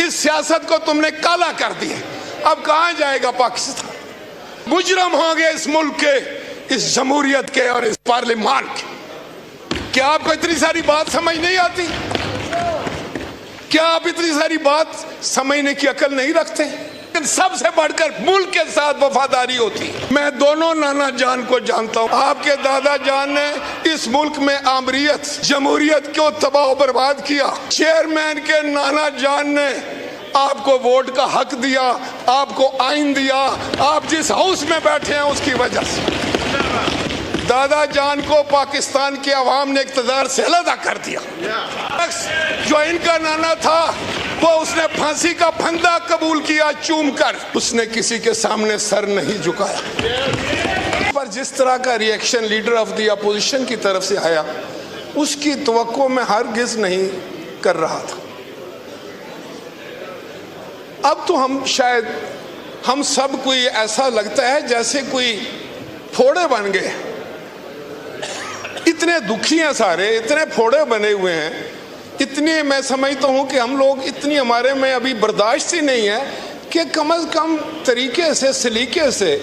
اس سیاست کو تم نے کالا کر دیا. اب کہاں جائے گا پاکستان؟ مجرم ہوں گے اس ملک کے، اس جمہوریت کے اور اس پارلیمان کے. کیا آپ کو اتنی ساری بات سمجھ نہیں آتی؟ کیا آپ اتنی ساری بات سمجھنے کی عقل نہیں رکھتے؟ لیکن سب سے بڑھ کر ملک کے ساتھ وفاداری ہوتی ہے. میں دونوں نانا جان کو جانتا ہوں. آپ کے دادا جان نے اس ملک میں آمریت، جمہوریت کو تباہ و برباد کیا. چیئرمین کے نانا جان نے آپ کو ووٹ کا حق دیا، آپ کو آئین دیا. آپ جس ہاؤس میں بیٹھے ہیں اس کی وجہ سے دادا جان کو پاکستان کے عوام نے اقتدار سے علیحدہ کر دیا. جو ان کا نانا تھا وہ اس نے پھانسی کا پھندا قبول کیا چوم کر. اس نے کسی کے سامنے سر نہیں جھکایا. پر جس طرح کا reaction leader of the opposition کی طرف سے آیا، اس کی توقع میں ہرگز نہیں کر رہا تھا. اب تو ہم سب کو ایسا لگتا ہے جیسے کوئی پھوڑے بن گئے. اتنے دکھی ہیں سارے، اتنے پھوڑے بنے ہوئے ہیں. اتنی میں سمجھتا ہوں کہ ہم لوگ اتنی ہمارے میں ابھی برداشت ہی نہیں ہے کہ کم از کم طریقے سے، سلیقے سے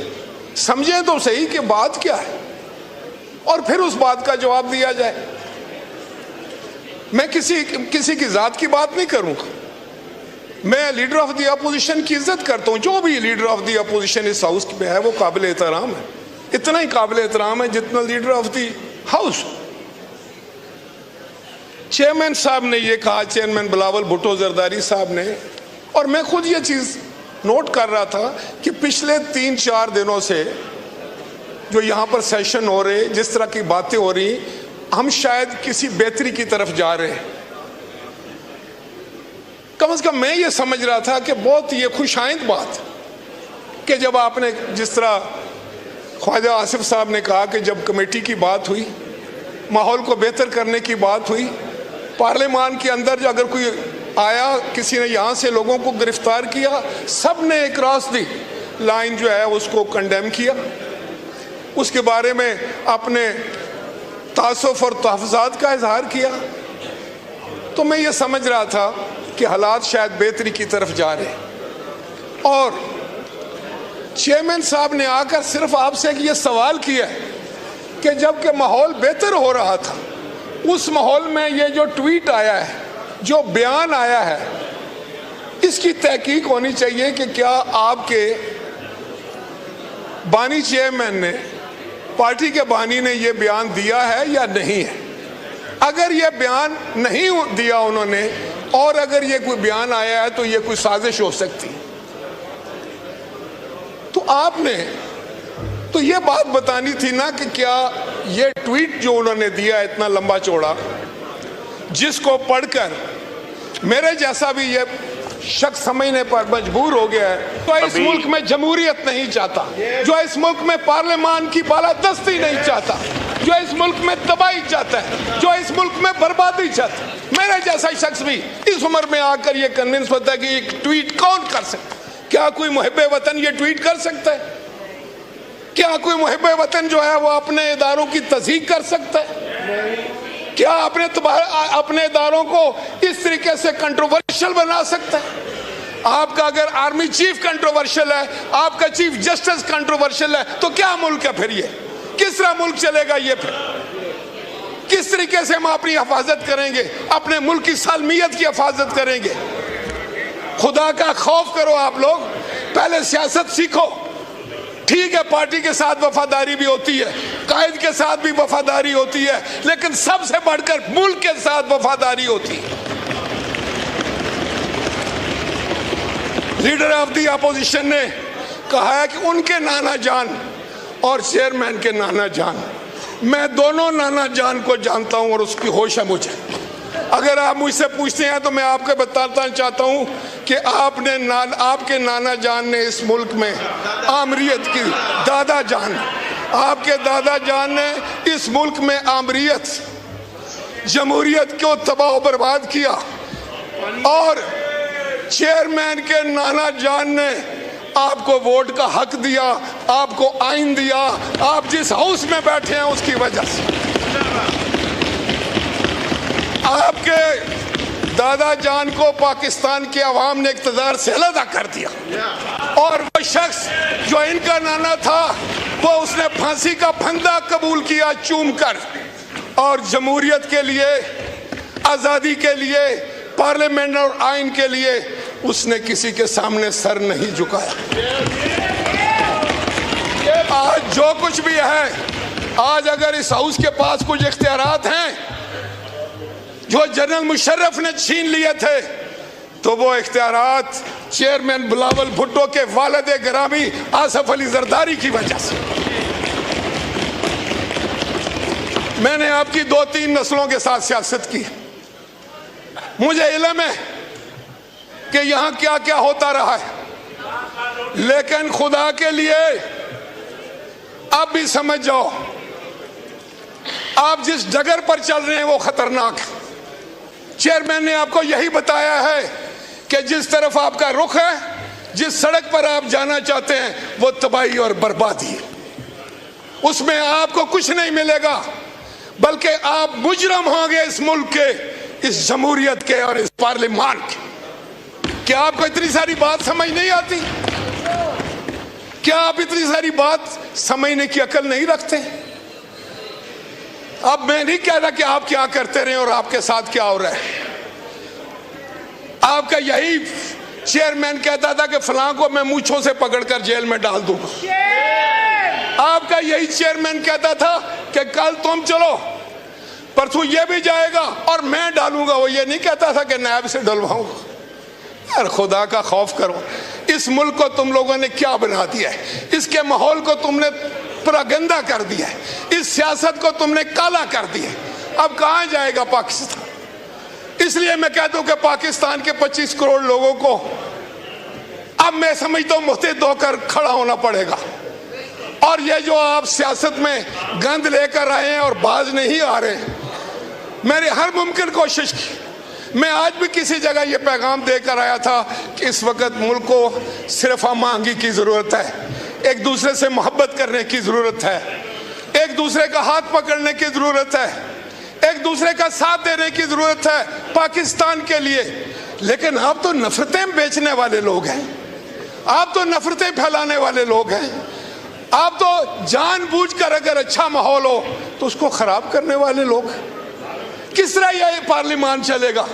سمجھیں تو صحیح کہ بات کیا ہے اور پھر اس بات کا جواب دیا جائے. میں کسی کی ذات کی بات نہیں کروں گا. میں لیڈر آف دی اپوزیشن کی عزت کرتا ہوں. جو بھی لیڈر آف دی اپوزیشن اس ہاؤس میں ہے وہ قابل احترام ہے. اتنا ہی قابل احترام ہے جتنا leader of the house. Chairman صاحب نے یہ کہا، چیئرمین بلاول بھٹو زرداری صاحب نے، اور میں خود یہ چیز نوٹ کر رہا تھا کہ پچھلے 3-4 دنوں سے جو یہاں پر سیشن ہو رہے، جس طرح کی باتیں ہو رہی، ہم شاید کسی بہتری کی طرف جا رہے ہیں. کم از کم میں یہ سمجھ رہا تھا کہ بہت یہ خوش آئند بات کہ جب آپ نے، جس طرح خواجہ آصف صاحب نے کہا کہ جب کمیٹی کی بات ہوئی، ماحول کو بہتر کرنے کی بات ہوئی، پارلیمان کے اندر جو اگر کوئی آیا، کسی نے یہاں سے لوگوں کو گرفتار کیا، سب نے اکراس دی لائن جو ہے اس کو کنڈیم کیا، اس کے بارے میں اپنے تعصف اور تحفظات کا اظہار کیا. تو میں یہ سمجھ رہا تھا کہ حالات شاید بہتری کی طرف جا رہے ہیں. اور چیئرمین صاحب نے آ کر صرف آپ سے یہ سوال کیا کہ جب کہ ماحول بہتر ہو رہا تھا، اس ماحول میں یہ جو ٹویٹ آیا ہے، جو بیان آیا ہے، اس کی تحقیق ہونی چاہیے کہ کیا آپ کے بانی چیئرمین نے، پارٹی کے بانی نے یہ بیان دیا ہے یا نہیں ہے. اگر یہ بیان نہیں دیا انہوں نے، اور اگر یہ کوئی بیان آیا ہے تو یہ کوئی سازش ہو سکتی. تو آپ نے تو یہ بات بتانی تھی نا کہ کیا یہ ٹویٹ جو انہوں نے دیا اتنا لمبا چوڑا، جس کو پڑھ کر میرے جیسا بھی یہ شخص سمجھنے پر مجبور ہو گیا ہے، جو اس ملک میں جمہوریت نہیں چاہتا، جو اس ملک میں پارلیمان کی بالادستی نہیں چاہتا، جو اس ملک میں تباہی چاہتا ہے، جو اس ملک میں بربادی چاہتا ہے، میرے جیسا شخص بھی اس عمر میں آ کر یہ کنونس ہوتا ہے کہ یہ ٹویٹ کون کر سکتا ہے. کیا کوئی محب وطن یہ ٹویٹ کر سکتا ہے؟ کیا کوئی محب وطن جو ہے وہ اپنے اداروں کی تصدیق کر سکتا ہے؟ کیا اپنے اداروں کو اس طریقے سے کنٹروورشل بنا سکتا ہے؟ آپ کا اگر آرمی چیف کنٹروورشل ہے، آپ کا چیف جسٹس کنٹروورشل ہے، تو کیا ملک ہے پھر؟ یہ کس طرح ملک چلے گا؟ یہ پھر کس طریقے سے ہم اپنی حفاظت کریں گے، اپنے ملک کی سالمیت کی حفاظت کریں گے؟ خدا کا خوف کرو آپ لوگ، پہلے سیاست سیکھو. ٹھیک ہے، پارٹی کے ساتھ وفاداری بھی ہوتی ہے، قائد کے ساتھ بھی وفاداری ہوتی ہے، لیکن سب سے بڑھ کر ملک کے ساتھ وفاداری ہوتی ہے. لیڈر آف دی اپوزیشن نے کہا ہے کہ ان کے نانا جان اور چیئرمین کے نانا جان، میں دونوں نانا جان کو جانتا ہوں اور اس کی ہوش ہے مجھے. اگر آپ مجھ سے پوچھتے ہیں تو میں آپ کو بتانا چاہتا ہوں کہ آپ کے نانا جان نے اس ملک میں آمریت کی، دادا جان، آپ کے دادا جان نے اس ملک میں آمریت، جمہوریت کو تباہ و برباد کیا. اور چیئرمین کے نانا جان نے آپ کو ووٹ کا حق دیا، آپ کو آئین دیا. آپ جس ہاؤس میں بیٹھے ہیں اس کی وجہ سے آپ کے دادا جان کو پاکستان کے عوام نے اقتدار سے علیحدہ کر دیا، اور وہ شخص جو ان کا نانا تھا وہ اس نے پھانسی کا پھندا قبول کیا چوم کر، اور جمہوریت کے لیے، آزادی کے لیے، پارلیمنٹ اور آئین کے لیے اس نے کسی کے سامنے سر نہیں جھکایا۔ آج جو کچھ بھی ہے، آج اگر اس ہاؤس کے پاس کچھ اختیارات ہیں جو جنرل مشرف نے چھین لیے تھے، تو وہ اختیارات چیئرمین بلاول بھٹو کے والد گرامی آصف علی زرداری کی وجہ سے۔ میں نے آپ کی 2-3 نسلوں کے ساتھ سیاست کی، مجھے علم ہے کہ یہاں کیا کیا ہوتا رہا ہے، لیکن خدا کے لیے آپ بھی سمجھ جاؤ، آپ جس ڈگر پر چل رہے ہیں وہ خطرناک ہے۔ چیئرمین نے آپ کو یہی بتایا ہے کہ جس طرف آپ کا رخ ہے، جس سڑک پر آپ جانا چاہتے ہیں، وہ تباہی اور بربادی ہے، اس میں آپ کو کچھ نہیں ملے گا، بلکہ آپ مجرم ہوں گے اس ملک کے، اس جمہوریت کے اور اس پارلیمان کے۔ کیا آپ کو اتنی ساری بات سمجھ نہیں آتی؟ کیا آپ اتنی ساری بات سمجھنے کی عقل نہیں رکھتے؟ اب میں نہیں کہہ رہا کہ آپ کیا کرتے رہے اور آپ کے ساتھ کیا ہو رہا ہے۔ آپ کا یہی چیئرمین کہتا تھا کہ فلاں کو میں مونچھوں سے پکڑ کر جیل میں ڈال دوں گا۔ آپ کا یہی چیئرمین کہتا تھا کہ کل تم چلو، پرسوں یہ بھی جائے گا اور میں ڈالوں گا۔ وہ یہ نہیں کہتا تھا کہ نائب سے ڈلواؤں گا۔ یار خدا کا خوف کرو، اس ملک کو تم لوگوں نے کیا بنا دیا ہے، اس کے ماحول کو تم نے پراگندہ کر دیا ہے، اس سیاست کو تم نے کالا کر دیا ہے۔ اب کہاں جائے گا پاکستان؟ اس لیے میں کہتا ہوں کہ پاکستان کے 25 کروڑ لوگوں کو اب میں سمجھتا ہوں متحد ہو کر کھڑا ہونا پڑے گا، اور یہ جو آپ سیاست میں گند لے کر آئے ہیں اور باز نہیں آ رہے، میں نے ہر ممکن کوشش کی۔ میں آج بھی کسی جگہ یہ پیغام دے کر آیا تھا کہ اس وقت ملک کو صرف ہم آہنگی کی ضرورت ہے، ایک دوسرے سے محبت کرنے کی ضرورت ہے، ایک دوسرے کا ہاتھ پکڑنے کی ضرورت ہے، ایک دوسرے کا ساتھ دینے کی ضرورت ہے پاکستان کے لیے۔ لیکن آپ تو نفرتیں بیچنے والے لوگ ہیں، آپ تو نفرتیں پھیلانے والے لوگ ہیں، آپ تو جان بوجھ کر اگر اچھا ماحول ہو تو اس کو خراب کرنے والے لوگ ہیں۔ کس طرح یہ پارلیمان چلے گا؟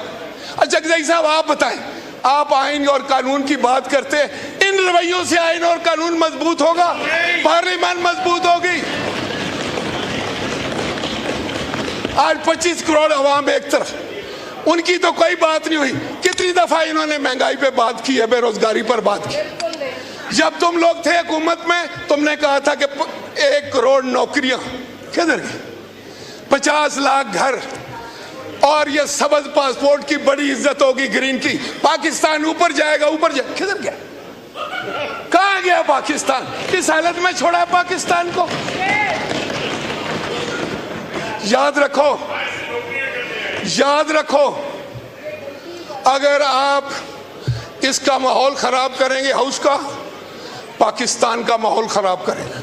اچھا جگزئی صاحب آپ بتائیں، آپ آئین اور قانون کی بات کرتے ہیں، ان رویوں سے آئین اور قانون مضبوط ہوگا، پارلیمان مضبوط ہوگی؟ آج 25 کروڑ عوام ایک طرف، ان کی تو کوئی بات نہیں ہوئی۔ کتنی دفعہ انہوں نے مہنگائی پہ بات کی ہے، بے روزگاری پر بات کی۔ جب تم لوگ تھے حکومت میں، تم نے کہا تھا کہ 1 کروڑ نوکریاں، کدھر گئی؟ 50 لاکھ گھر، اور یہ سبز پاسپورٹ کی بڑی عزت ہوگی، گرین کی، پاکستان اوپر جائے گا، اوپر جائے گا۔ کدھر گیا؟ کہاں گیا پاکستان؟ کس حالت میں چھوڑا ہے پاکستان کو؟ یاد رکھو، یاد رکھو، اگر آپ اس کا ماحول خراب کریں گے، ہاؤس کا، پاکستان کا ماحول خراب کریں گے۔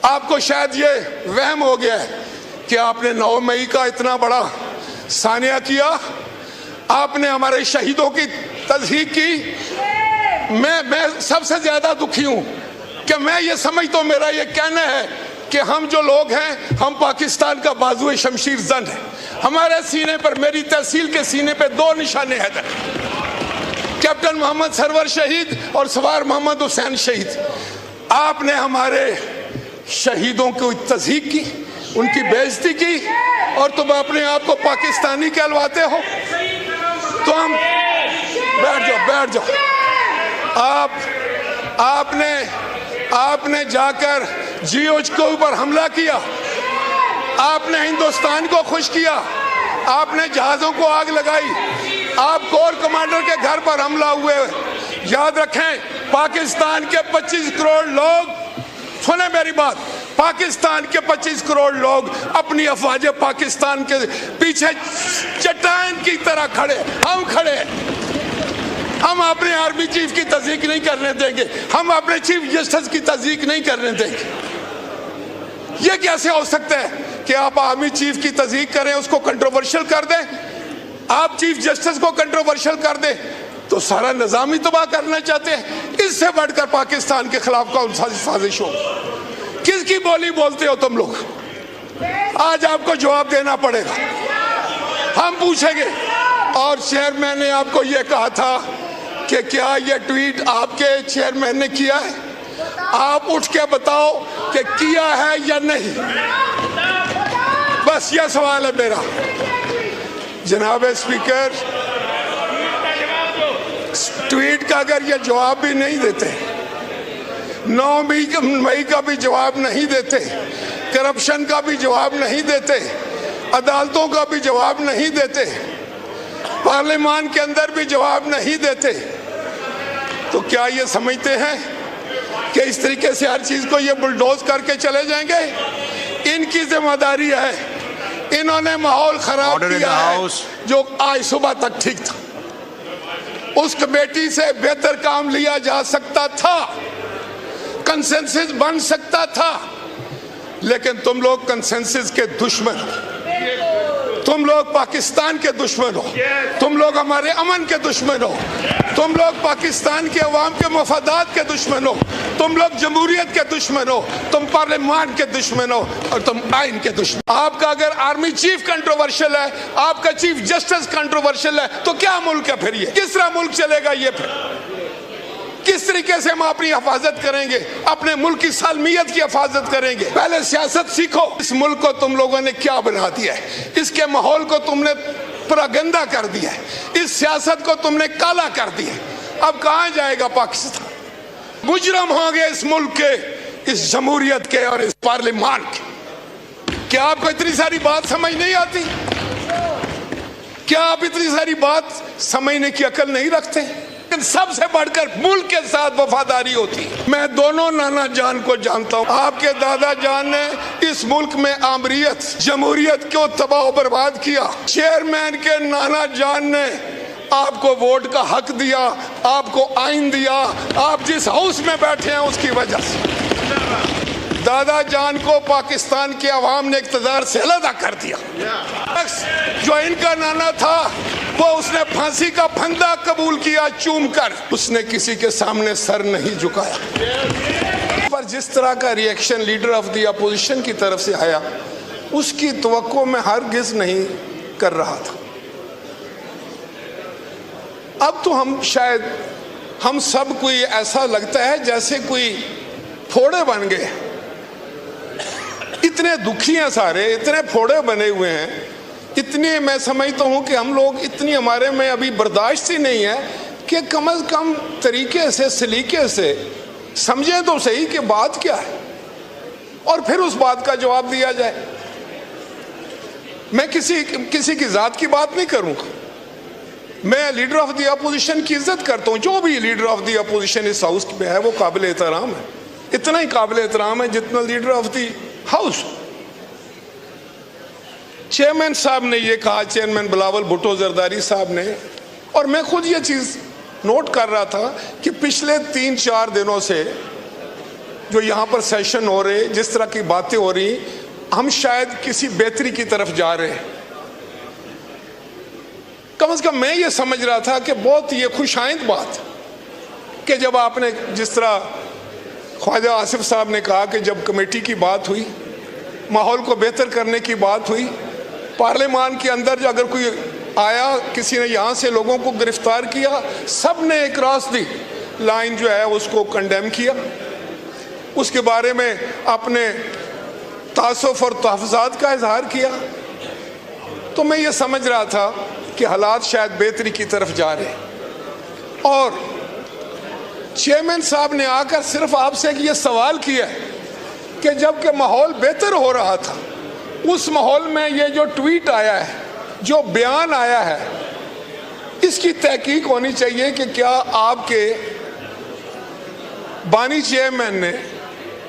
آپ کو شاید یہ وہم ہو گیا ہے کہ آپ نے 9 مئی کا اتنا بڑا سانحہ کیا، آپ نے ہمارے شہیدوں کی تضحیق کی۔ میں سب سے زیادہ دکھی ہوں کہ میں یہ سمجھتا ہوں، میرا یہ کہنا ہے کہ ہم جو لوگ ہیں، ہم پاکستان کا بازو شمشیر زن ہے۔ ہمارے سینے پر، میری تحصیل کے سینے پہ 2 نشانے حیدر، کیپٹن محمد سرور شہید اور سوار محمد حسین شہید۔ آپ نے ہمارے شہیدوں کو تضحیق کی، ان کی بے عزتی کی، اور تم اپنے آپ کو پاکستانی کہلواتے ہو۔ تو ہم بیٹھ جاؤ۔ آپ نے جا کر GOH کے اوپر حملہ کیا، آپ نے ہندوستان کو خوش کیا، آپ نے جہازوں کو آگ لگائی، آپ کور کمانڈر کے گھر پر حملہ ہوئے۔ یاد رکھیں، پاکستان کے 25 کروڑ لوگ، سنیں میری بات، پاکستان کے 25 کروڑ لوگ اپنی افواج پاکستان کے پیچھے چٹان کی طرح کھڑے، ہم کھڑے ہیں۔ ہم اپنے آرمی چیف کی تصدیق نہیں کرنے دیں گے، ہم اپنے چیف جسٹس کی تصدیق نہیں کرنے دیں گے۔ یہ کیسے ہو سکتا ہے کہ آپ آرمی چیف کی تصدیق کریں، اس کو کنٹروورشل کر دیں، آپ چیف جسٹس کو کنٹروورشل کر دیں تو سارا نظام ہی تباہ کرنا چاہتے ہیں۔ اس سے بڑھ کر پاکستان کے خلاف کون سا سازش ہو؟ کس کی بولی بولتے ہو تم لوگ؟ آج آپ کو جواب دینا پڑے گا، ہم پوچھیں گے۔ اور چیئرمین نے آپ کو یہ کہا تھا کہ کیا یہ ٹویٹ آپ کے چیئرمین نے کیا ہے؟ آپ اٹھ کے بتاؤ کہ کیا ہے یا نہیں، بس یہ سوال ہے میرا۔ جناب اسپیکر، ٹویٹ کا اگر یہ جواب بھی نہیں دیتے، 9 مئی کا بھی جواب نہیں دیتے، کرپشن کا بھی جواب نہیں دیتے، عدالتوں کا بھی جواب نہیں دیتے، پارلیمان کے اندر بھی جواب نہیں دیتے، تو کیا یہ سمجھتے ہیں کہ اس طریقے سے ہر چیز کو یہ بلڈوز کر کے چلے جائیں گے؟ ان کی ذمہ داری ہے، انہوں نے ماحول خراب کیا ہے جو آج صبح تک ٹھیک تھا۔ اس کمیٹی سے بہتر کام لیا جا سکتا تھا، کنسنسس بن سکتا تھا، لیکن تم لوگ کنسنسس کے دشمن ہو، تم لوگ پاکستان کے دشمن ہو، تم لوگ ہمارے امن کے دشمن ہو، تم لوگ پاکستان کے عوام کے مفادات کے دشمن ہو، تم لوگ جمہوریت کے دشمن ہو، تم پارلیمان کے دشمن ہو، اور تم آئین کے دشمن۔ آپ کا اگر آرمی چیف کنٹروورشل ہے، آپ کا چیف جسٹس کنٹروورشل ہے، تو کیا ملک ہے پھر یہ؟ کس طرح ملک چلے گا یہ پھر؟ کس طریقے سے ہم اپنی حفاظت کریں گے، اپنے ملک کی سالمیت کی حفاظت کریں گے؟ پہلے سیاست سیکھو۔ اس ملک کو تم لوگوں نے کیا بنا دیا ہے؟ اس کے ماحول کو تم نے پراگندہ کر دیا ہے، اس سیاست کو تم نے کالا کر دیا ہے۔ اب کہاں جائے گا پاکستان؟ مجرم ہوں گے اس ملک کے، اس جمہوریت کے اور اس پارلیمان کے۔ کیا آپ کو اتنی ساری بات سمجھ نہیں آتی؟ کیا آپ اتنی ساری بات سمجھنے کی عقل نہیں رکھتے؟ لیکن سب سے بڑھ کر ملک کے ساتھ وفاداری ہوتی ہے۔ میں دونوں نانا جان کو جانتا ہوں۔ آپ کے دادا جان نے اس ملک میں آمریت، جمہوریت کو تباہ و برباد کیا۔ چیئرمین کے نانا جان نے آپ کو ووٹ کا حق دیا، آپ کو آئین دیا، آپ جس ہاؤس میں بیٹھے ہیں اس کی وجہ سے دادا جان کو پاکستان کے عوام نے اقتدار سے علیحدہ کر دیا۔ جو ان کا نانا تھا وہ اس نے پھانسی کا پھندا قبول کیا چوم کر، اس نے کسی کے سامنے سر نہیں جھکایا۔ پر جس طرح کا reaction leader of the opposition کی طرف سے آیا، اس کی توقع میں ہرگز نہیں کر رہا تھا۔ اب تو ہم سب کو ایسا لگتا ہے جیسے کوئی پھوڑے بن گئے، اتنے دکھی ہیں سارے، اتنے پھوڑے بنے ہوئے ہیں، اتنے میں سمجھتا ہوں کہ ہم لوگ اتنی ہمارے میں ابھی برداشت ہی نہیں ہے کہ کم از کم طریقے سے، سلیقے سے سمجھیں تو صحیح کہ بات کیا ہے، اور پھر اس بات کا جواب دیا جائے۔ میں کسی کی ذات کی بات نہیں کروں گا، میں لیڈر آف دی اپوزیشن کی عزت کرتا ہوں۔ جو بھی لیڈر آف دی اپوزیشن اس ہاؤس میں ہے وہ قابل احترام ہے، اتنا ہی قابل احترام ہے جتنا leader of the house. Chairman صاحب نے یہ کہا، چیئرمین بلاول بھٹو زرداری صاحب نے، اور میں خود یہ چیز نوٹ کر رہا تھا کہ پچھلے 3-4 دنوں سے جو یہاں پر سیشن ہو رہے، جس طرح کی باتیں ہو رہی، ہم شاید کسی بہتری کی طرف جا رہے ہیں۔ کم از کم میں یہ سمجھ رہا تھا کہ بہت یہ خوش آئند بات کہ جب آپ نے، جس طرح خواجہ آصف صاحب نے کہا کہ جب کمیٹی کی بات ہوئی، ماحول کو بہتر کرنے کی بات ہوئی، پارلیمان کے اندر جو اگر کوئی آیا، کسی نے یہاں سے لوگوں کو گرفتار کیا، سب نے اکراس دی لائن جو ہے اس کو کنڈیم کیا، اس کے بارے میں اپنے تعصف اور تحفظات کا اظہار کیا۔ تو میں یہ سمجھ رہا تھا کہ حالات شاید بہتری کی طرف جا رہے ہیں، اور چیئرمین صاحب نے آ کر صرف آپ سے یہ سوال کیا ہے کہ جب کہ ماحول بہتر ہو رہا تھا، اس ماحول میں یہ جو ٹویٹ آیا ہے، جو بیان آیا ہے، اس کی تحقیق ہونی چاہیے کہ کیا آپ کے بانی چیئرمین نے،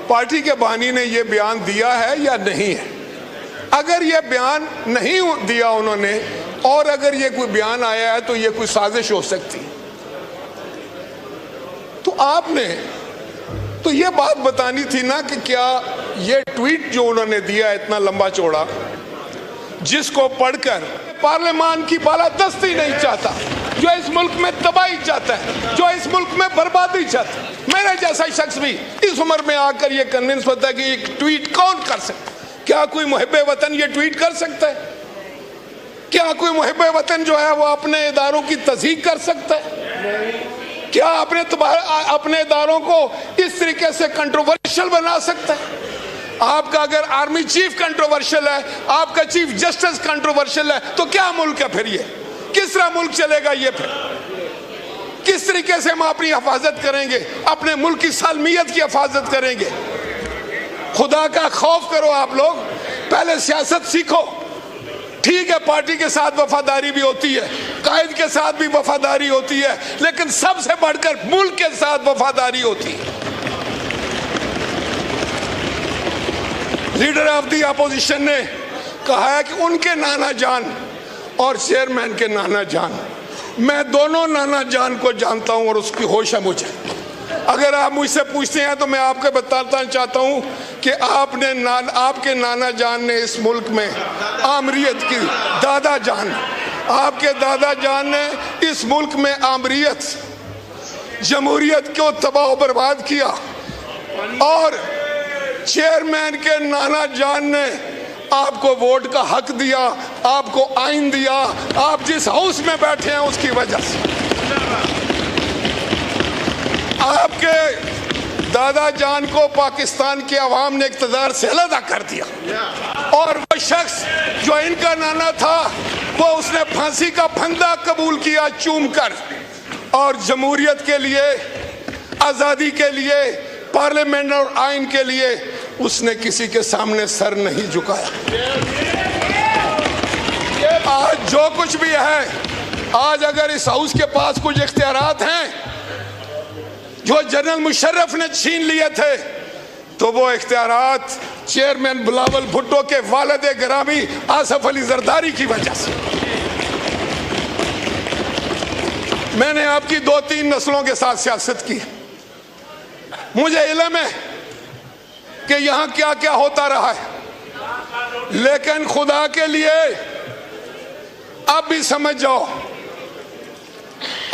پارٹی کے بانی نے یہ بیان دیا ہے یا نہیں ہے۔ اگر یہ بیان نہیں دیا انہوں نے، اور اگر یہ کوئی بیان آیا ہے تو یہ کوئی سازش ہو سکتی، تو آپ نے تو یہ بات بتانی تھی نا کہ کیا یہ ٹویٹ جو انہوں نے دیا اتنا لمبا چوڑا، جس کو پڑھ کر پارلیمان کی بالادستی نہیں چاہتا، جو اس ملک میں تباہی چاہتا ہے، جو اس ملک میں بربادی چاہتا ہے، میرے جیسا شخص بھی اس عمر میں آ کر یہ کنونس ہوتا ہے کہ ایک ٹویٹ کون کر سکتا ہے؟ کیا کوئی محب وطن یہ ٹویٹ کر سکتا ہے؟ کیا کوئی محب وطن جو ہے وہ اپنے اداروں کی تصدیق کر سکتا ہے؟ کیا اپنے اداروں کو اس طریقے سے کنٹروورشل بنا سکتا ہے؟ آپ کا اگر آرمی چیف کنٹروورشل ہے، آپ کا چیف جسٹس کنٹروورشل ہے، تو کیا ملک ہے پھر یہ؟ کس طرح ملک چلے گا یہ؟ پھر کس طریقے سے ہم اپنی حفاظت کریں گے، اپنے ملک کی سالمیت کی حفاظت کریں گے؟ خدا کا خوف کرو آپ لوگ، پہلے سیاست سیکھو۔ ٹھیک ہے، پارٹی کے ساتھ وفاداری بھی ہوتی ہے، قائد کے ساتھ بھی وفاداری ہوتی ہے، لیکن سب سے بڑھ کر ملک کے ساتھ وفاداری ہوتی ہے۔ لیڈر آف دی اپوزیشن نے کہا ہے کہ ان کے نانا جان اور چیئرمین کے نانا جان، میں دونوں نانا جان کو جانتا ہوں اور اس کی ہوش ہے مجھے۔ اگر آپ مجھ سے پوچھتے ہیں تو میں آپ کو بتانا چاہتا ہوں کہ آپ کے نانا جان نے اس ملک میں آمریت کی، دادا جان، آپ کے دادا جان نے اس ملک میں آمریت، جمہوریت کو تباہ و برباد کیا، اور چیئرمین کے نانا جان نے آپ کو ووٹ کا حق دیا، آپ کو آئین دیا، آپ جس ہاؤس میں بیٹھے ہیں اس کی وجہ سے۔ آپ کے دادا جان کو پاکستان کے عوام نے اقتدار سے علیحدہ کر دیا، اور وہ شخص جو ان کا نانا تھا وہ اس نے پھانسی کا پھندا قبول کیا چوم کر، اور جمہوریت کے لیے، آزادی کے لیے، پارلیمنٹ اور آئین کے لیے اس نے کسی کے سامنے سر نہیں جھکایا۔ آج جو کچھ بھی ہے، آج اگر اس ہاؤس کے پاس کچھ اختیارات ہیں جو جنرل مشرف نے چھین لیے تھے، تو وہ اختیارات چیئرمین بلاول بھٹو کے والد گرامی آصف علی زرداری کی وجہ سے۔ میں نے آپ کی 2-3 نسلوں کے ساتھ سیاست کی، مجھے علم ہے کہ یہاں کیا کیا ہوتا رہا ہے، لیکن خدا کے لیے آپ بھی سمجھ جاؤ،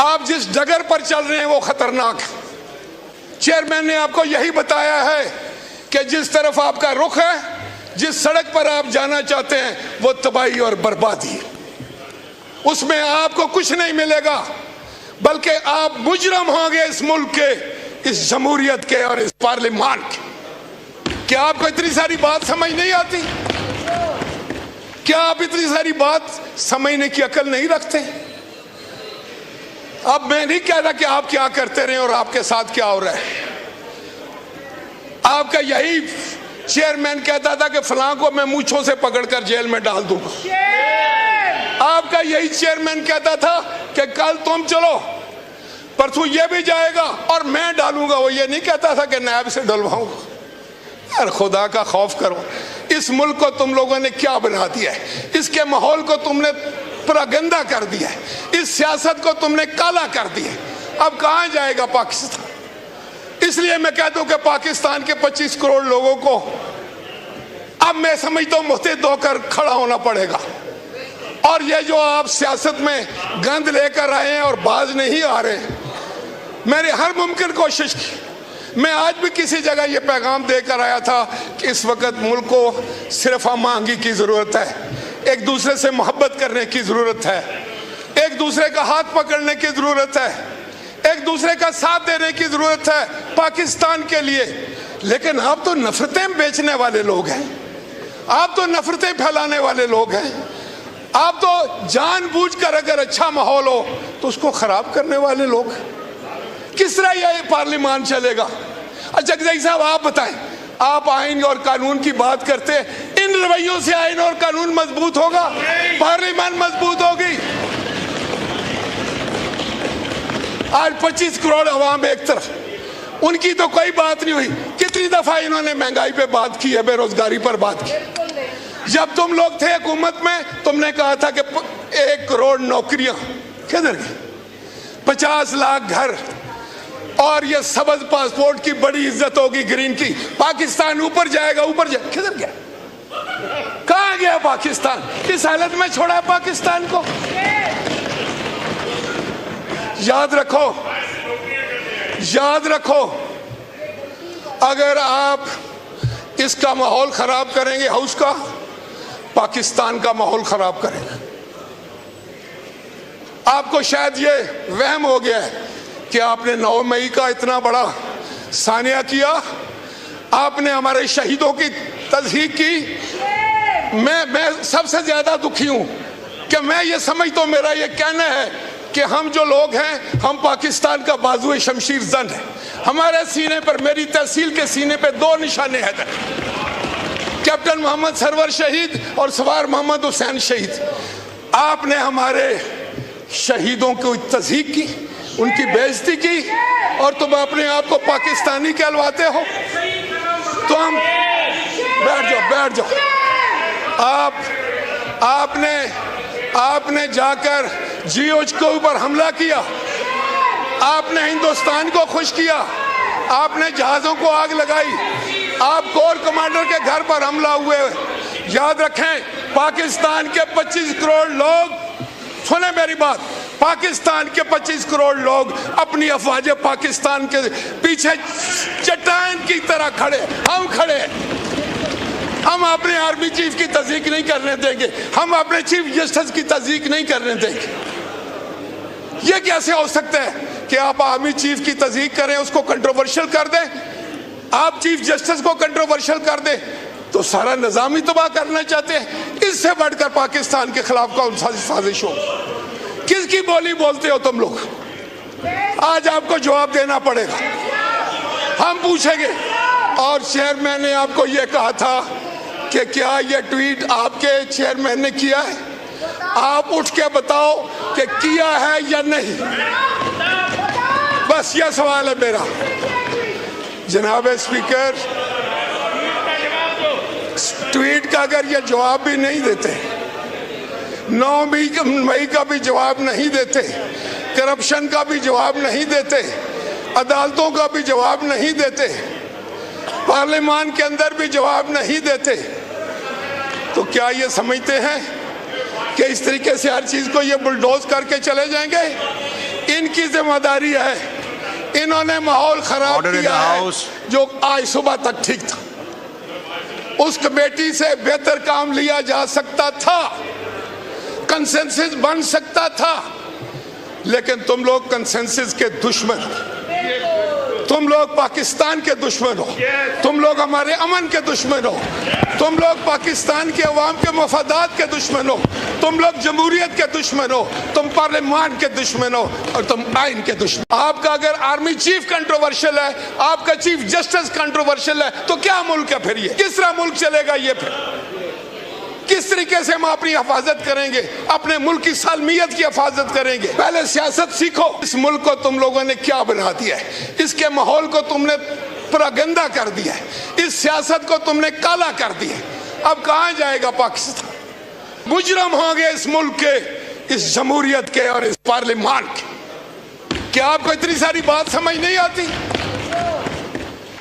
آپ جس ڈگر پر چل رہے ہیں وہ خطرناک ہے۔ چیئرمین نے آپ کو یہی بتایا ہے کہ جس طرف آپ کا رخ ہے، جس سڑک پر آپ جانا چاہتے ہیں، وہ تباہی اور بربادی ہے۔ اس میں آپ کو کچھ نہیں ملے گا، بلکہ آپ مجرم ہوں گے اس ملک کے، اس جمہوریت کے اور اس پارلیمان کے۔ کیا آپ کو اتنی ساری بات سمجھ نہیں آتی؟ کیا آپ اتنی ساری بات سمجھنے کی عقل نہیں رکھتے؟ اب میں نہیں کہہ رہا کہ آپ کیا کرتے رہے اور آپ کے ساتھ کیا ہو رہا ہے۔ آپ کا یہی چیئرمین کہتا تھا کہ فلاں کو میں مونچھوں سے پکڑ کر جیل میں ڈال دوں گا۔ آپ کا یہی چیئرمین کہتا تھا کہ کل تم چلو، پرسوں یہ بھی جائے گا اور میں ڈالوں گا۔ وہ یہ نہیں کہتا تھا کہ نائب سے ڈلواؤں گا۔ یار خدا کا خوف کرو، اس ملک کو تم لوگوں نے کیا بنا دیا ہے، اس کے ماحول کو تم نے پراگندہ کر دیا ہے، اس سیاست کو تم نے کالا کر دیا ہے۔ اب کہاں جائے گا پاکستان؟ اس لیے میں کہتا ہوں کہ پاکستان کے 25 کروڑ لوگوں کو اب میں سمجھتا ہوں متحد ہو کر کھڑا ہونا پڑے گا، اور یہ جو آپ سیاست میں گند لے کر آئے ہیں اور باز نہیں آ رہے، میں نے ہر ممکن کوشش کی۔ میں آج بھی کسی جگہ یہ پیغام دے کر آیا تھا کہ اس وقت ملک کو صرف ہم آہنگی کی ضرورت ہے، ایک دوسرے سے محبت کرنے کی ضرورت ہے، ایک دوسرے کا ہاتھ پکڑنے کی ضرورت ہے، ایک دوسرے کا ساتھ دینے کی ضرورت ہے پاکستان کے لیے۔ لیکن آپ تو نفرتیں بیچنے والے لوگ ہیں، آپ تو نفرتیں پھیلانے والے لوگ ہیں، آپ تو جان بوجھ کر اگر اچھا ماحول ہو تو اس کو خراب کرنے والے لوگ ہیں۔ کس طرح یہ پارلیمان چلے گا؟ جگزئی صاحب آپ بتائیں، آپ آئین اور قانون کی بات کرتے ہیں، ان رویوں سے آئین اور قانون مضبوط ہوگا؟ پارلیمان مضبوط ہوگی؟ آج 25 کروڑ عوام ایک طرف، ان کی تو کوئی بات نہیں ہوئی۔ کتنی دفعہ انہوں نے مہنگائی پہ بات کی ہے، بے روزگاری پر بات کی۔ جب تم لوگ تھے حکومت میں، تم نے کہا تھا کہ 1 کروڑ نوکریاں، کدھر گئی؟ 50 لاکھ گھر، اور یہ سبز پاسپورٹ کی بڑی عزت ہوگی، گرین کی، پاکستان اوپر جائے گا، اوپر جائے گا، کدھر گیا؟ کہاں کہاں گیا پاکستان؟ کس حالت میں چھوڑا ہے پاکستان کو؟ یاد رکھو، یاد رکھو، اگر آپ اس کا ماحول خراب کریں گے، ہاؤس کا، پاکستان کا ماحول خراب کریں گے۔ آپ کو شاید یہ وہم ہو گیا ہے کہ آپ نے 9 مئی کا اتنا بڑا سانحہ کیا، آپ نے ہمارے شہیدوں کی تضحیک کی۔ میں سب سے زیادہ دکھی ہوں کہ میں یہ سمجھتا ہوں، میرا یہ کہنا ہے کہ ہم جو لوگ ہیں، ہم پاکستان کا بازو شمشیر زن ہے۔ ہمارے سینے پر، میری تحصیل کے سینے پہ 2 نشان حیدر، کیپٹن محمد سرور شہید اور سوار محمد حسین شہید۔ آپ نے ہمارے شہیدوں کو تضحیک کی، ان کی بے عزتی کی، اور تم اپنے آپ کو پاکستانی کہلواتے ہو۔ تو ہم بیٹھ جاؤ۔ آپ نے جا کر GOH کے اوپر حملہ کیا، آپ نے ہندوستان کو خوش کیا، آپ نے جہازوں کو آگ لگائی، آپ کور کمانڈر کے گھر پر حملہ ہوئے۔ یاد رکھیں، پاکستان کے 25 کروڑ لوگ، سنیں میری بات، پاکستان کے 25 کروڑ لوگ اپنی افواج پاکستان کے پیچھے چٹان کی طرح کھڑے، ہم کھڑے۔ ہم اپنے آرمی چیف کی تصدیق نہیں کرنے دیں گے، ہم اپنے چیف جسٹس کی تصدیق نہیں کرنے دیں گے۔ یہ کیسے ہو سکتا ہے کہ آپ آرمی چیف کی تصدیق کریں، اس کو کنٹروورشل کر دیں، آپ چیف جسٹس کو کنٹروورشل کر دیں، تو سارا نظام ہی تباہ کرنا چاہتے ہیں۔ اس سے بڑھ کر پاکستان کے خلاف کون سا سازش ہو؟ کس کی بولی بولتے ہو تم لوگ؟ آج آپ کو جواب دینا پڑے گا، ہم پوچھیں گے۔ اور چیئرمین نے آپ کو یہ کہا تھا کہ کیا یہ ٹویٹ آپ کے چیئرمین نے کیا ہے؟ آپ اٹھ کے بتاؤ کہ کیا ہے یا نہیں، بس یہ سوال ہے میرا۔ جناب اسپیکر، ٹویٹ کا اگر یہ جواب بھی نہیں دیتے، 9 مئی کا بھی جواب نہیں دیتے، کرپشن کا بھی جواب نہیں دیتے، عدالتوں کا بھی جواب نہیں دیتے، پارلیمان کے اندر بھی جواب نہیں دیتے، تو کیا یہ سمجھتے ہیں کہ اس طریقے سے ہر چیز کو یہ بلڈوز کر کے چلے جائیں گے؟ ان کی ذمہ داری ہے، انہوں نے ماحول خراب کیا ہے جو آج صبح تک ٹھیک تھا۔ اس کمیٹی سے بہتر کام لیا جا سکتا تھا، کنسنسس بن سکتا تھا، لیکن تم لوگ کنسنسس کے دشمن ہو، تم لوگ پاکستان کے دشمن ہو، تم لوگ ہمارے امن کے دشمن ہو، تم لوگ پاکستان کے عوام کے مفادات کے دشمن ہو، تم لوگ جمہوریت کے دشمن ہو، تم پارلیمان کے دشمن ہو، اور تم آئین کے دشمن۔ آپ کا اگر آرمی چیف کنٹروورشل ہے، آپ کا چیف جسٹس کنٹروورشل ہے، تو کیا ملک ہے پھر؟ یہ کس طرح ملک چلے گا؟ یہ پھر کس طریقے سے ہم اپنی حفاظت کریں گے، اپنے ملک کی سالمیت کی حفاظت کریں گے؟ پہلے سیاست سیکھو۔ اس ملک کو تم لوگوں نے کیا بنا دیا ہے؟ اس کے ماحول کو تم نے پراگندہ کر دیا ہے، اس سیاست کو تم نے کالا کر دیا ہے۔ اب کہاں جائے گا پاکستان؟ مجرم ہوں گے اس ملک کے، اس جمہوریت کے اور اس پارلیمان کے۔ کیا آپ کو اتنی ساری بات سمجھ نہیں آتی؟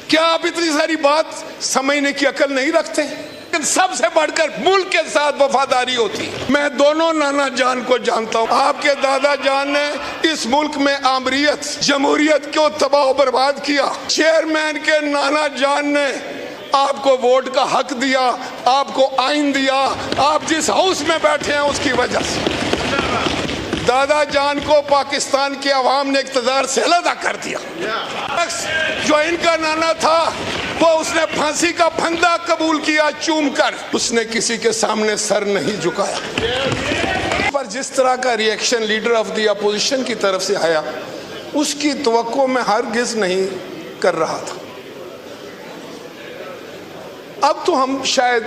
کیا آپ اتنی ساری بات سمجھنے کی عقل نہیں رکھتے؟ لیکن سب سے بڑھ کر ملک کے ساتھ وفاداری ہوتی۔ میں دونوں نانا جان کو جانتا ہوں۔ آپ کے دادا جان نے اس ملک میں آمریت، جمہوریت کو تباہ و برباد کیا۔ چیئرمین کے نانا جان نے آپ کو ووٹ کا حق دیا، آپ کو آئین دیا، آپ جس ہاؤس میں بیٹھے ہیں اس کی وجہ سے۔ دادا جان کو پاکستان کے عوام نے اقتدار سے علیحدہ کر دیا۔ جو ان کا نانا تھا، وہ اس نے پھانسی کا پھندا قبول کیا چوم کر، اس نے کسی کے سامنے سر نہیں جھکایا۔ پر جس طرح کا reaction leader of the opposition کی طرف سے آیا، اس کی توقع میں ہرگز نہیں کر رہا تھا۔ اب تو شاید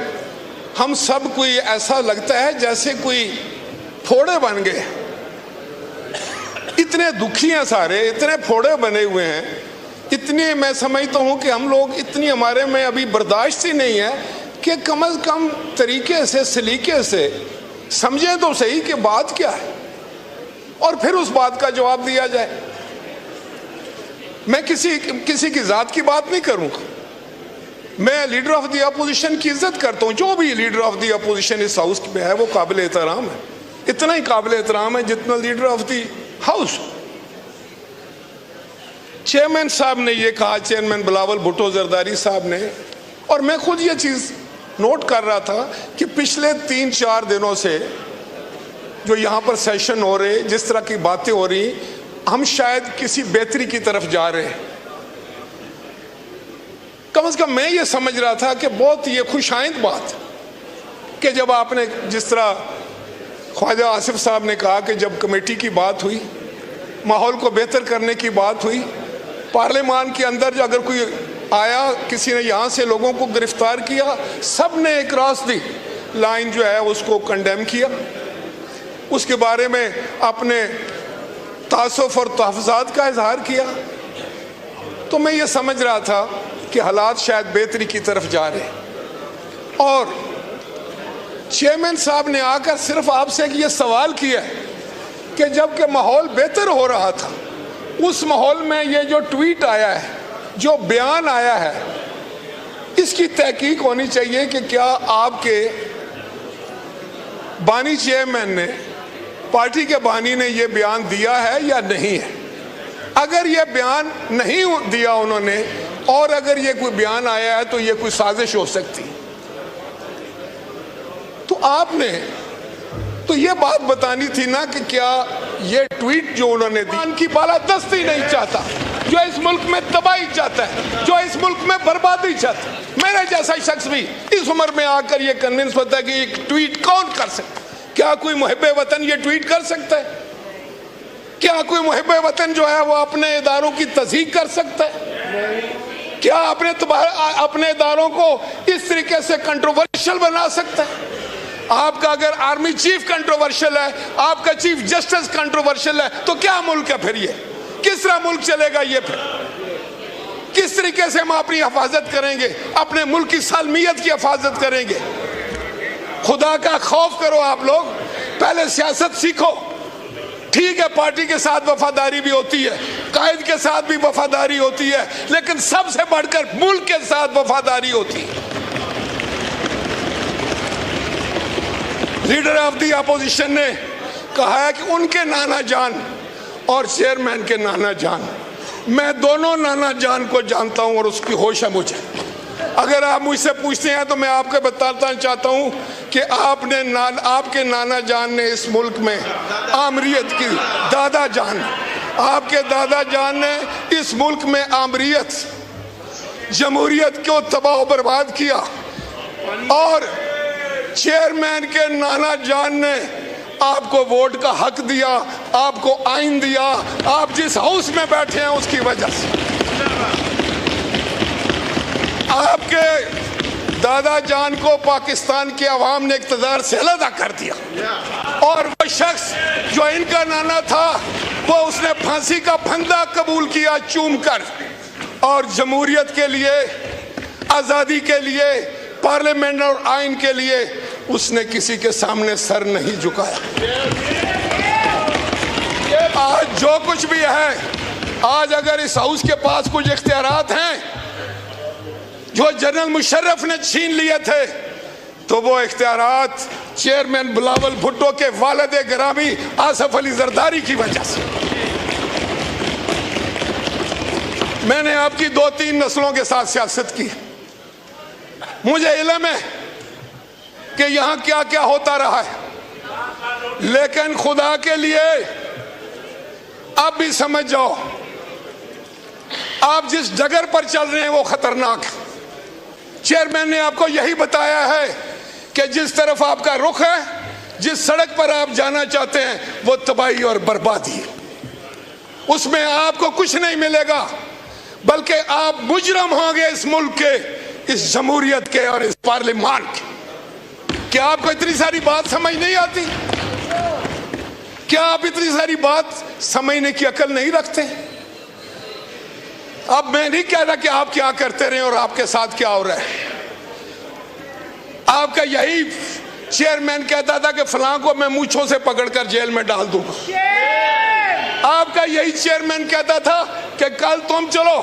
ہم سب کو ایسا لگتا ہے جیسے کوئی پھوڑے بن گئے، اتنے دکھی ہیں سارے، اتنے پھوڑے بنے ہوئے ہیں، اتنی میں سمجھتا ہوں کہ ہم لوگ اتنی ہمارے میں ابھی برداشت ہی نہیں ہے کہ کم از کم طریقے سے، سلیقے سے سمجھیں تو صحیح کہ بات کیا ہے، اور پھر اس بات کا جواب دیا جائے۔ میں کسی کی ذات کی بات نہیں کروں گا، میں لیڈر آف دی اپوزیشن کی عزت کرتا ہوں. جو بھی لیڈر آف دی اپوزیشن اس ہاؤس میں ہے وہ قابل احترام ہے, اتنا ہی قابل احترام ہے جتنا leader of the house. Chairman صاحب نے یہ کہا, چیئرمین بلاول بھٹو زرداری صاحب نے, اور میں خود یہ چیز نوٹ کر رہا تھا کہ پچھلے 3-4 دنوں سے جو یہاں پر سیشن ہو رہے, جس طرح کی باتیں ہو رہی, ہم شاید کسی بہتری کی طرف جا رہے ہیں. کم از کم میں یہ سمجھ رہا تھا کہ بہت یہ خوش آئند بات کہ جب آپ نے, جس طرح خواجہ آصف صاحب نے کہا کہ جب کمیٹی کی بات ہوئی, ماحول کو بہتر کرنے کی بات ہوئی, پارلیمان کے اندر جو اگر کوئی آیا, کسی نے یہاں سے لوگوں کو گرفتار کیا, سب نے اکراس دی لائن جو ہے اس کو کنڈیم کیا, اس کے بارے میں اپنے تعصف اور تحفظات کا اظہار کیا. تو میں یہ سمجھ رہا تھا کہ حالات شاید بہتری کی طرف جا رہے ہیں. اور چیئرمین صاحب نے آ کر صرف آپ سے یہ سوال کیا کہ جب کہ ماحول بہتر ہو رہا تھا, اس ماحول میں یہ جو ٹویٹ آیا ہے, جو بیان آیا ہے, اس کی تحقیق ہونی چاہیے کہ کیا آپ کے بانی چیئرمین نے, پارٹی کے بانی نے یہ بیان دیا ہے یا نہیں ہے. اگر یہ بیان نہیں دیا انہوں نے, اور اگر یہ کوئی بیان آیا ہے تو یہ کوئی سازش ہو سکتی. تو آپ نے تو یہ بات بتانی تھی نا کہ کیا یہ ٹویٹ جو انہوں نے دی, ان کی بالادستی نہیں چاہتا, جو اس ملک میں تباہی چاہتا ہے, جو اس ملک میں بربادی چاہتا ہے. میرے جیسا شخص بھی اس عمر میں آ کر یہ کنونس ہوتا ہے کہ یہ ٹویٹ کون کر سکتا ہے. کیا کوئی محب وطن یہ ٹویٹ کر سکتا ہے؟ کیا کوئی محب وطن جو ہے وہ اپنے اداروں کی تصدیق کر سکتا ہے؟ کیا اپنے اداروں کو اس طریقے سے کنٹروورشل بنا سکتا ہے؟ آپ کا اگر آرمی چیف کنٹروورشل ہے, آپ کا چیف جسٹس کنٹروورشل ہے, تو کیا ملک ہے پھر یہ؟ کس طرح ملک چلے گا یہ پھر؟ کس طریقے سے ہم اپنی حفاظت کریں گے, اپنے ملک کی سالمیت کی حفاظت کریں گے؟ خدا کا خوف کرو آپ لوگ, پہلے سیاست سیکھو. ٹھیک ہے, پارٹی کے ساتھ وفاداری بھی ہوتی ہے, قائد کے ساتھ بھی وفاداری ہوتی ہے, لیکن سب سے بڑھ کر ملک کے ساتھ وفاداری ہوتی ہے. لیڈر آف دی اپوزیشن نے کہا ہے کہ ان کے نانا جان اور چیئرمین کے نانا جان, میں دونوں نانا جان کو جانتا ہوں اور اس کی ہوش ہے مجھے. اگر آپ مجھ سے پوچھتے ہیں تو میں آپ کو بتانا چاہتا ہوں کہ آپ کے نانا جان نے اس ملک میں آمریت کی, دادا جان, آپ کے دادا جان نے اس ملک میں آمریت, جمہوریت کو تباہ و برباد کیا. اور چیئرمین کے نانا جان نے آپ کو ووٹ کا حق دیا, آپ کو آئین دیا, آپ جس ہاؤس میں بیٹھے ہیں اس کی وجہ سے. آپ کے دادا جان کو پاکستان کے عوام نے اقتدار سے علیحدہ کر دیا, اور وہ شخص جو ان کا نانا تھا وہ اس نے پھانسی کا پھندا قبول کیا چوم کر, اور جمہوریت کے لیے, آزادی کے لیے, پارلیمنٹ اور آئین کے لیے اس نے کسی کے سامنے سر نہیں جھکایا. آج جو کچھ بھی ہے, آج اگر اس ہاؤس کے پاس کچھ اختیارات ہیں جو جنرل مشرف نے چھین لیے تھے, تو وہ اختیارات چیئرمین بلاول بھٹو کے والد گرامی آصف علی زرداری کی وجہ سے. میں نے آپ کی 2-3 نسلوں کے ساتھ سیاست کی, مجھے علم ہے کہ یہاں کیا کیا ہوتا رہا ہے, لیکن خدا کے لیے آپ بھی سمجھ جاؤ, آپ جس ڈگر پر چل رہے ہیں وہ خطرناک ہے. چیئرمین نے آپ کو یہی بتایا ہے کہ جس طرف آپ کا رخ ہے, جس سڑک پر آپ جانا چاہتے ہیں, وہ تباہی اور بربادی ہے. اس میں آپ کو کچھ نہیں ملے گا, بلکہ آپ مجرم ہوں گے اس ملک کے, اس جمہوریت کے اور اس پارلیمان کے. کیا آپ کو اتنی ساری بات سمجھ نہیں آتی؟ کیا آپ اتنی ساری بات سمجھنے کی عقل نہیں رکھتے؟ اب میں نہیں کہہ رہا کہ آپ کیا کرتے رہے اور آپ کے ساتھ کیا ہو رہا ہے. آپ کا یہی چیئرمین کہتا تھا کہ فلاں کو میں مونچھوں سے پکڑ کر جیل میں ڈال دوں گا. آپ کا یہی چیئرمین کہتا تھا کہ کل تم چلو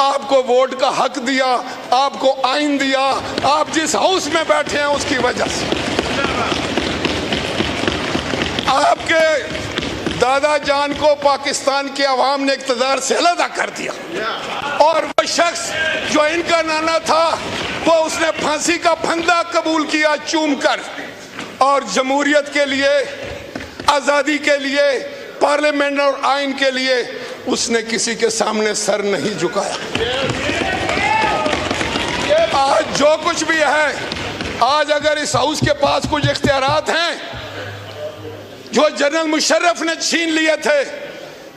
آپ کو ووٹ کا حق دیا، آپ کو آئین دیا، آپ جس ہاؤس میں بیٹھے ہیں اس کی وجہ سے۔ آپ کے دادا جان کو پاکستان کے عوام نے اقتدار سے علیحدہ کر دیا، اور وہ شخص جو ان کا نانا تھا وہ اس نے پھانسی کا پھندا قبول کیا چوم کر، اور جمہوریت کے لیے، آزادی کے لیے، پارلیمنٹ اور آئین کے لیے اس نے کسی کے سامنے سر نہیں جھکایا۔ آج جو کچھ بھی ہے، آج اگر اس ہاؤس کے پاس کچھ اختیارات ہیں جو جنرل مشرف نے چھین لیے تھے،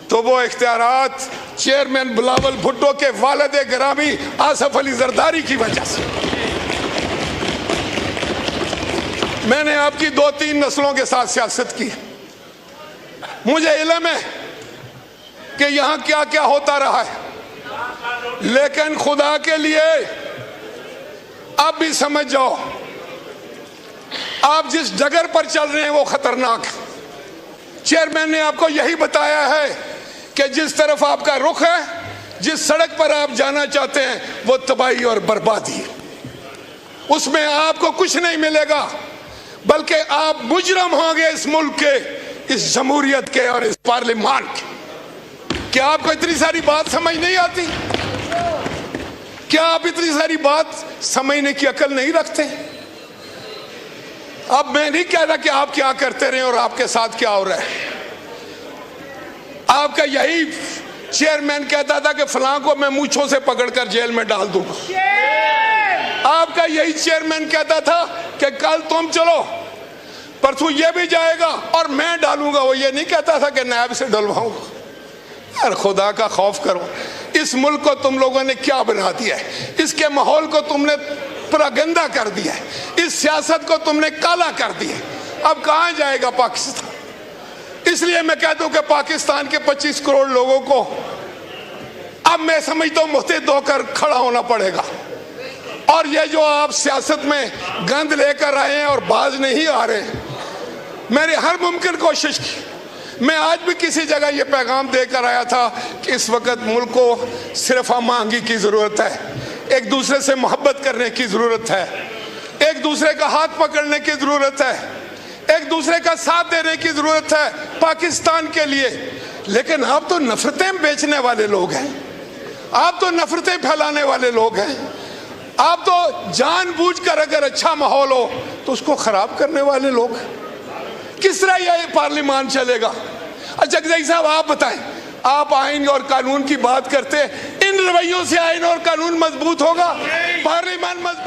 تو وہ اختیارات چیئرمین بلاول بھٹو کے والد گرامی آصف علی زرداری کی وجہ سے۔ میں نے آپ کی 2-3 نسلوں کے ساتھ سیاست کی، مجھے علم ہے کہ یہاں کیا کیا ہوتا رہا ہے، لیکن خدا کے لیے آپ بھی سمجھ جاؤ، آپ جس ڈگر پر چل رہے ہیں وہ خطرناک ہے۔ چیئرمین نے آپ کو یہی بتایا ہے کہ جس طرف آپ کا رخ ہے، جس سڑک پر آپ جانا چاہتے ہیں، وہ تباہی اور بربادی ہے۔ اس میں آپ کو کچھ نہیں ملے گا، بلکہ آپ مجرم ہوں گے اس ملک کے، اس جمہوریت کے اور اس پارلیمان کے۔ کیا آپ کو اتنی ساری بات سمجھ نہیں آتی؟ کیا آپ اتنی ساری بات سمجھنے کی عقل نہیں رکھتے؟ اب میں نہیں کہہ رہا کہ آپ کیا کرتے رہے اور آپ کے ساتھ کیا ہو رہا ہے۔ آپ کا یہی چیئرمین کہتا تھا کہ فلاں کو میں مونچھوں سے پکڑ کر جیل میں ڈال دوں گا۔ آپ کا یہی چیئرمین کہتا تھا کہ کل تم چلو، پرسوں یہ بھی جائے گا اور میں ڈالوں گا۔ وہ یہ نہیں کہتا تھا کہ نائب سے ڈلواؤں گا۔ یار خدا کا خوف کرو، اس ملک کو تم لوگوں نے کیا بنا دیا ہے، اس کے ماحول کو تم نے پراگندہ کر دیا ہے، اس سیاست کو تم نے کالا کر دیا ہے۔ اب کہاں جائے گا پاکستان؟ اس لیے میں کہتا ہوں کہ پاکستان کے 25 کروڑ لوگوں کو اب میں سمجھتا ہوں متحد ہو کر کھڑا ہونا پڑے گا، اور یہ جو آپ سیاست میں گند لے کر آئے ہیں اور باز نہیں آ رہے، میں نے ہر ممکن کوشش کی۔ میں آج بھی کسی جگہ یہ پیغام دے کر آیا تھا کہ اس وقت ملک کو صرف ہم آہنگی کی ضرورت ہے، ایک دوسرے سے محبت کرنے کی ضرورت ہے، ایک دوسرے کا ہاتھ پکڑنے کی ضرورت ہے، ایک دوسرے کا ساتھ دینے کی ضرورت ہے پاکستان کے لیے۔ لیکن آپ تو نفرتیں بیچنے والے لوگ ہیں، آپ تو نفرتیں پھیلانے والے لوگ ہیں، آپ تو جان بوجھ کر اگر اچھا ماحول ہو تو اس کو خراب کرنے والے لوگ ہیں۔ کس طرح یہ پارلیمان چلے گا؟ جگزئی صاحب آپ بتائیں، آپ آئین اور قانون کی بات کرتے، ان رویوں سے آئین اور قانون مضبوط ہوگا، پارلیمان مضبوط